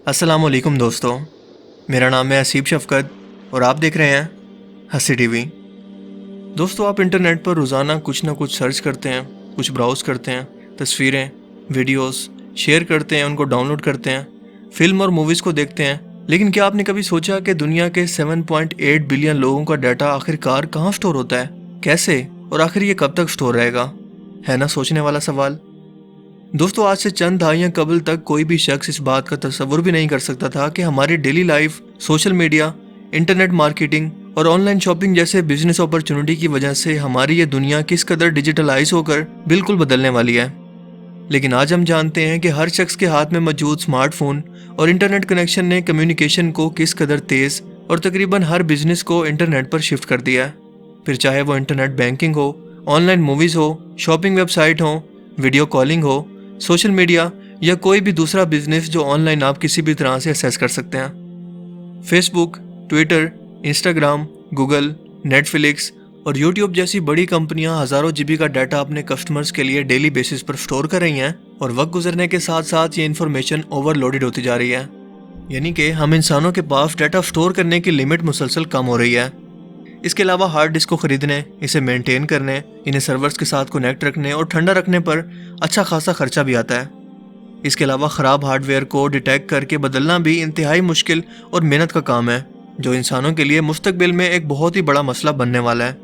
अस्सलाम वालेकुम दोस्तों, मेरा नाम है हसीब शफ़क़त और आप देख रहे हैं हंसी टीवी। दोस्तों, आप इंटरनेट पर रोज़ाना कुछ ना कुछ सर्च करते हैं, कुछ ब्राउज़ करते हैं, तस्वीरें, वीडियोस शेयर करते हैं, उनको डाउनलोड करते हैं, फिल्म और मूवीज़ को देखते हैं। लेकिन क्या आपने कभी सोचा कि दुनिया के 7.8 बिलियन लोगों का डाटा आखिरकार कहाँ स्टोर होता है, कैसे और आखिर ये कब तक स्टोर रहेगा? है ना सोचने वाला सवाल। दोस्तों, आज से चंद दहाइयाँ कबल तक कोई भी शख्स इस बात का तसव्वुर भी नहीं कर सकता था कि हमारी daily life, social media, internet marketing और ऑनलाइन शॉपिंग जैसे बिजनेस अपॉर्चुनिटी की वजह से हमारी ये दुनिया किस कदर डिजिटलाइज होकर बिल्कुल बदलने वाली है। लेकिन आज हम जानते हैं कि हर शख्स के हाथ में मौजूद स्मार्टफोन और इंटरनेट कनेक्शन ने कम्युनिकेशन को किस कदर तेज़ और तकरीबन हर बिजनेस को इंटरनेट पर शिफ्ट कर दिया है। फिर चाहे वो इंटरनेट बैंकिंग हो, ऑनलाइन मूवीज़ हो, शॉपिंग वेबसाइट हो, वीडियो कॉलिंग हो, सोशल मीडिया या कोई भी दूसरा बिजनेस जो ऑनलाइन आप किसी भी तरह से एक्सेस कर सकते हैं। Facebook, Twitter, Instagram, Google, Netflix और यूट्यूब जैसी बड़ी कंपनियां हज़ारों जीबी का डाटा अपने कस्टमर्स के लिए डेली बेसिस पर स्टोर कर रही हैं और वक्त गुजरने के साथ साथ ये इन्फॉर्मेशन ओवरलोडेड होती जा रही है। यानी कि हम इंसानों के पास डाटा स्टोर करने की लिमिट मुसलसल कम हो रही है। इसके अलावा हार्ड डिस्क को खरीदने, इसे मेंटेन करने, इन्हें सर्वर्स के साथ कनेक्ट रखने और ठंडा रखने पर अच्छा खासा खर्चा भी आता है। इसके अलावा ख़राब हार्डवेयर को डिटेक्ट करके बदलना भी इंतहाई मुश्किल और मेहनत का काम है, जो इंसानों के लिए मुस्तकबिल में एक बहुत ही बड़ा मसला बनने वाला है।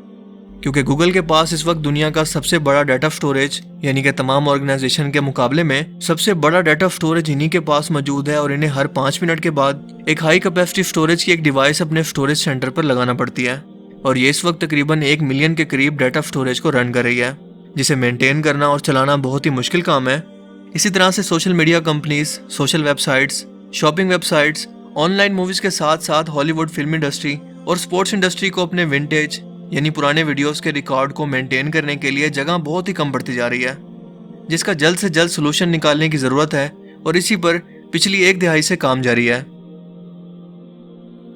क्योंकि गूगल के पास इस वक्त दुनिया का सबसे बड़ा डाटा स्टोरेज यानी कि तमाम ऑर्गेनाइजेशन के मुकाबले में सबसे बड़ा डाटा स्टोरेज इन्हीं के पास मौजूद है और इन्हें हर 5 मिनट के बाद एक हाई कैपेसिटी स्टोरेज की एक डिवाइस अपने स्टोरेज सेंटर पर लगाना पड़ती है और ये इस वक्त तकरीबन 1 मिलियन के करीब डाटा स्टोरेज को रन कर रही है, जिसे मेंटेन करना और चलाना बहुत ही मुश्किल काम है। इसी तरह से social media companies, social websites, shopping websites, online movies के साथ साथ हॉलीवुड फिल्म इंडस्ट्री और स्पोर्ट्स इंडस्ट्री को अपने विंटेज यानी पुराने वीडियोस के रिकॉर्ड को मेंटेन करने के लिए जगह बहुत ही कम पड़ती जा रही है, जिसका जल्द से जल्द सोल्यूशन निकालने की ज़रूरत है और इसी पर पिछली 1 दिहाई से काम जारी है।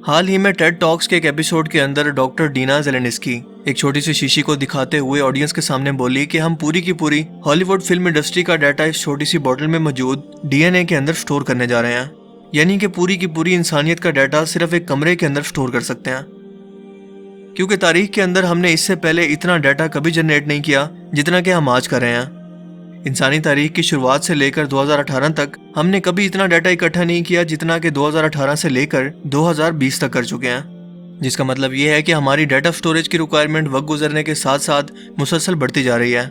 हाल ही में टेड टॉक्स के एक एपिसोड के अंदर डॉक्टर डीना ज़ेलेंस्की एक छोटी सी शीशी को दिखाते हुए ऑडियंस के सामने बोली कि हम पूरी की पूरी हॉलीवुड फिल्म इंडस्ट्री का डाटा इस छोटी सी बोतल में मौजूद डीएनए के अंदर स्टोर करने जा रहे हैं। यानी कि पूरी की पूरी इंसानियत का डाटा सिर्फ एक कमरे के अंदर स्टोर कर सकते हैं, क्योंकि तारीख के अंदर हमने इससे पहले इतना डाटा कभी जनरेट नहीं किया जितना कि हम आज कर रहे हैं। इंसानी तारीख की शुरुआत से लेकर 2018 तक हमने कभी इतना डाटा इकट्ठा नहीं किया जितना कि 2018 से लेकर 2020 तक कर चुके हैं, जिसका मतलब ये है कि हमारी डाटा स्टोरेज की रिक्वायरमेंट वक्त गुजरने के साथ साथ मुसलसल बढ़ती जा रही है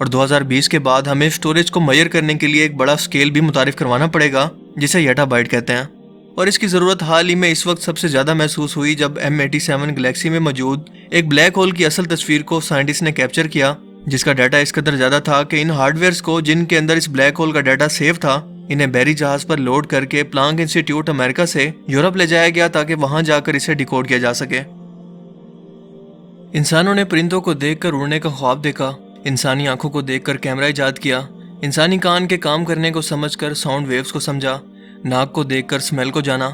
और 2020 के बाद हमें स्टोरेज को मेजर करने के लिए एक बड़ा स्केल भी मुतारिफ करवाना पड़ेगा, जिसे यटाबाइट कहते हैं। और इसकी ज़रूरत हाल ही में इस वक्त सबसे ज़्यादा महसूस हुई जब M87 गैलेक्सी में मौजूद एक ब्लैक होल की असल तस्वीर को साइंटिस्ट ने कैप्चर किया, जिसका डाटा इस कदर ज़्यादा था कि इन हार्डवेयर्स को जिनके अंदर इस ब्लैक होल का डाटा सेव था, इन्हें बैरी जहाज़ पर लोड करके प्लांक इंस्टीट्यूट अमेरिका से यूरोप ले जाया गया ताकि वहां जाकर इसे डिकोड किया जा सके। इंसानों ने परिंदों को देखकर उड़ने का ख्वाब देखा, इंसानी आंखों को देखकर कैमरा ईजाद किया, इंसानी कान के काम करने को समझकर साउंड वेव्स को समझा, नाक को देखकर स्मेल को जाना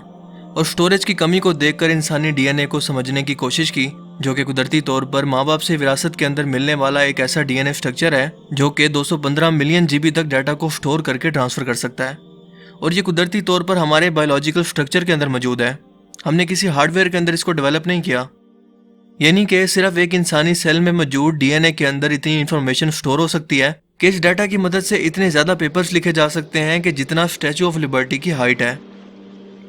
और स्टोरेज की कमी को देखकर इंसानी डीएनए को समझने की कोशिश की, जो कि कुदरती तौर पर माँ बाप से विरासत के अंदर मिलने वाला एक ऐसा डीएनए स्ट्रक्चर है जो कि 215 मिलियन जीबी तक डाटा को स्टोर करके ट्रांसफ़र कर सकता है और ये कुदरती तौर पर हमारे बायोलॉजिकल स्ट्रक्चर के अंदर मौजूद है। हमने किसी हार्डवेयर के अंदर इसको डेवलप नहीं किया। यानी कि सिर्फ एक इंसानी सेल में मौजूद डीएनए के अंदर इतनी इन्फॉर्मेशन स्टोर हो सकती है कि इस डाटा की मदद से इतने ज़्यादा पेपर्स लिखे जा सकते हैं कि जितना स्टैचू ऑफ लिबर्टी की हाइट है।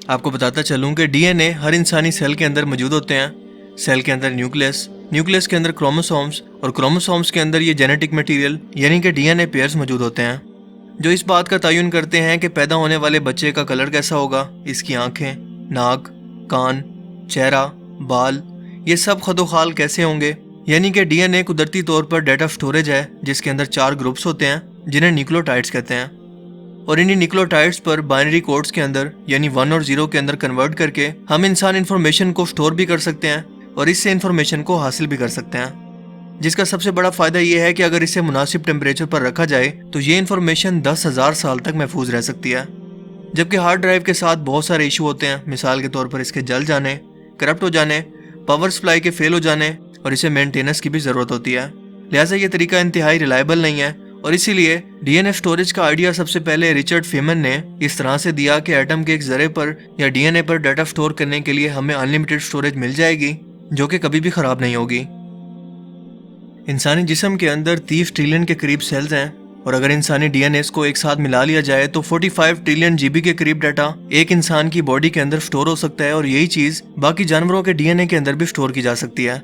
आपको बताता चलूँ कि डीएनए हर इंसानी सेल के अंदर मौजूद होते हैं। सेल के अंदर न्यूक्लियस, न्यूक्लियस के अंदर क्रोमोसोम्स और क्रोमोसोम्स के अंदर ये जेनेटिक मटेरियल यानी कि डीएनए पेयर्स मौजूद होते हैं, जो इस बात का तयन करते हैं कि पैदा होने वाले बच्चे का कलर कैसा होगा, इसकी आंखें, नाक, कान, चेहरा, बाल, ये सब खदोखाल कैसे होंगे। यानी कि डीएनए कुदरती तौर पर डाटा स्टोरेज है जिसके अंदर 4 ग्रुप्स होते हैं जिन्हें न्यूक्लियोटाइड्स कहते हैं और इन्हीं न्यूक्लियोटाइड्स पर बाइनरी कोड्स के अंदर यानी 1 और 0 के अंदर कन्वर्ट करके हम इंसान इन्फॉर्मेशन को स्टोर भी कर सकते हैं और इससे इन्फॉर्मेशन को हासिल भी कर सकते हैं, जिसका सबसे बड़ा फ़ायदा ये है कि अगर इसे मुनासिब टेम्परेचर पर रखा जाए तो ये इन्फॉर्मेशन 10,000 साल तक महफूज रह सकती है। जबकि हार्ड ड्राइव के साथ बहुत सारे इशू होते हैं, मिसाल के तौर पर इसके जल जाने, करप्ट हो जाने, पावर सप्लाई के फेल हो जाने और इसे मेंटेनेंस की भी ज़रूरत होती है। लिहाजा ये तरीका इंतहाई रिलायबल नहीं है اور اسی لیے ڈی این اے اسٹوریج کا آئیڈیا سب سے پہلے رچرڈ فیمن نے اس طرح سے دیا کہ ایٹم کے ایک ذرے پر یا ڈی این اے پر ڈیٹا اسٹور کرنے کے لیے ہمیں انلمیٹڈ اسٹوریج مل جائے گی جو کہ کبھی بھی خراب نہیں ہوگی۔ انسانی جسم کے اندر 30 ٹریلین کے قریب سیلز ہیں، اور اگر انسانی ڈی این ایز کو ایک ساتھ ملا لیا جائے تو 45 ٹریلین جی بی کے قریب ڈیٹا ایک انسان کی باڈی کے اندر اسٹور ہو سکتا ہے، اور یہی چیز باقی جانوروں کے ڈی این اے کے اندر بھی اسٹور کی جا سکتی ہے،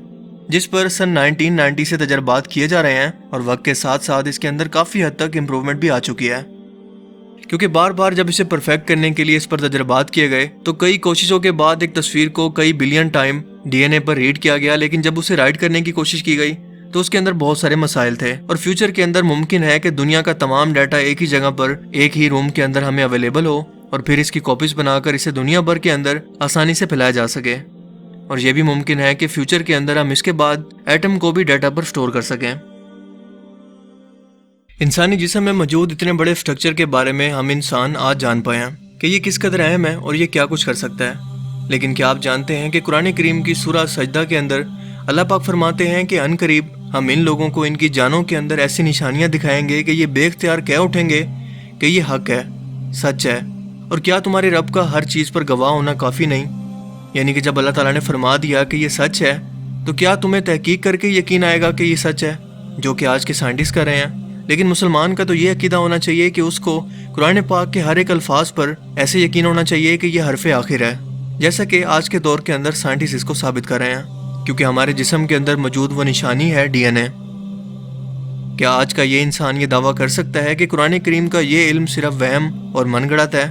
جس پر سن 1990 سے تجربات کیے جا رہے ہیں، اور وقت کے ساتھ ساتھ اس کے اندر کافی حد تک امپروومنٹ بھی آ چکی ہے، کیونکہ بار بار جب اسے پرفیکٹ کرنے کے لیے اس پر تجربات کیے گئے تو کئی کوششوں کے بعد ایک تصویر کو کئی بلین ٹائم ڈی این اے پر ریڈ کیا گیا، لیکن جب اسے رائٹ کرنے کی کوشش کی گئی تو اس کے اندر بہت سارے مسائل تھے، اور فیوچر کے اندر ممکن ہے کہ دنیا کا تمام ڈیٹا ایک ہی جگہ پر ایک ہی روم کے اندر ہمیں اویلیبل ہو، اور پھر اس کی کاپیز بنا کر اسے دنیا بھر کے اندر آسانی سے پھیلایا جا سکے، اور یہ بھی ممکن ہے کہ فیوچر کے اندر ہم اس کے بعد ایٹم کو بھی ڈیٹا پر سٹور کر سکیں۔ انسانی جسم میں موجود اتنے بڑے اسٹرکچر کے بارے میں ہم انسان آج جان پائے ہیں کہ یہ کس قدر اہم ہے اور یہ کیا کچھ کر سکتا ہے، لیکن کیا آپ جانتے ہیں کہ قرآن کریم کی سورہ سجدہ کے اندر اللہ پاک فرماتے ہیں کہ ان قریب ہم ان لوگوں کو ان کی جانوں کے اندر ایسی نشانیاں دکھائیں گے کہ یہ بے اختیار کہہ اٹھیں گے کہ یہ حق ہے، سچ ہے، اور کیا تمہارے رب کا ہر چیز پر گواہ ہونا کافی نہیں؟ یعنی کہ جب اللہ تعالیٰ نے فرما دیا کہ یہ سچ ہے تو کیا تمہیں تحقیق کر کے یقین آئے گا کہ یہ سچ ہے، جو کہ آج کے سائنٹسٹ کر رہے ہیں؟ لیکن مسلمان کا تو یہ عقیدہ ہونا چاہیے کہ اس کو قرآن پاک کے ہر ایک الفاظ پر ایسے یقین ہونا چاہیے کہ یہ حرف آخر ہے، جیسا کہ آج کے دور کے اندر سائنٹسٹ اس کو ثابت کر رہے ہیں، کیونکہ ہمارے جسم کے اندر موجود وہ نشانی ہے ڈی این اے۔ کیا آج کا یہ انسان یہ دعویٰ کر سکتا ہے کہ قرآن کریم کا یہ علم صرف وہم اور من گڑت ہے،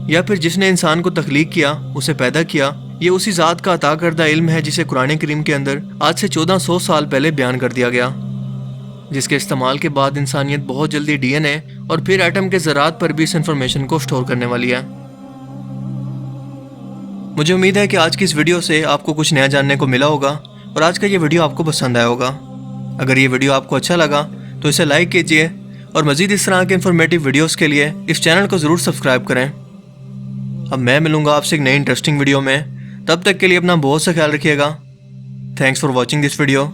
یا پھر جس نے انسان کو تخلیق کیا، اسے پیدا کیا، یہ اسی ذات کا عطا کردہ علم ہے جسے قرآن کریم کے اندر آج سے 1400 سال پہلے بیان کر دیا گیا، جس کے استعمال کے بعد انسانیت بہت جلدی ڈی این اے اور پھر ایٹم کے ذرات پر بھی اس انفارمیشن کو سٹور کرنے والی ہے۔ مجھے امید ہے کہ آج کی اس ویڈیو سے آپ کو کچھ نیا جاننے کو ملا ہوگا، اور آج کا یہ ویڈیو آپ کو پسند آیا ہوگا۔ اگر یہ ویڈیو آپ کو اچھا لگا تو اسے لائک کیجئے، اور مزید اس طرح کے انفارمیٹیو ویڈیوز کے لیے اس چینل کو ضرور سبسکرائب کریں۔ اب میں ملوں گا آپ سے ایک نئی انٹرسٹنگ ویڈیو میں، تب تک کے لیے اپنا بہت سا خیال رکھیے گا۔ Thanks for watching this video.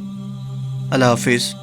اللہ حافظ۔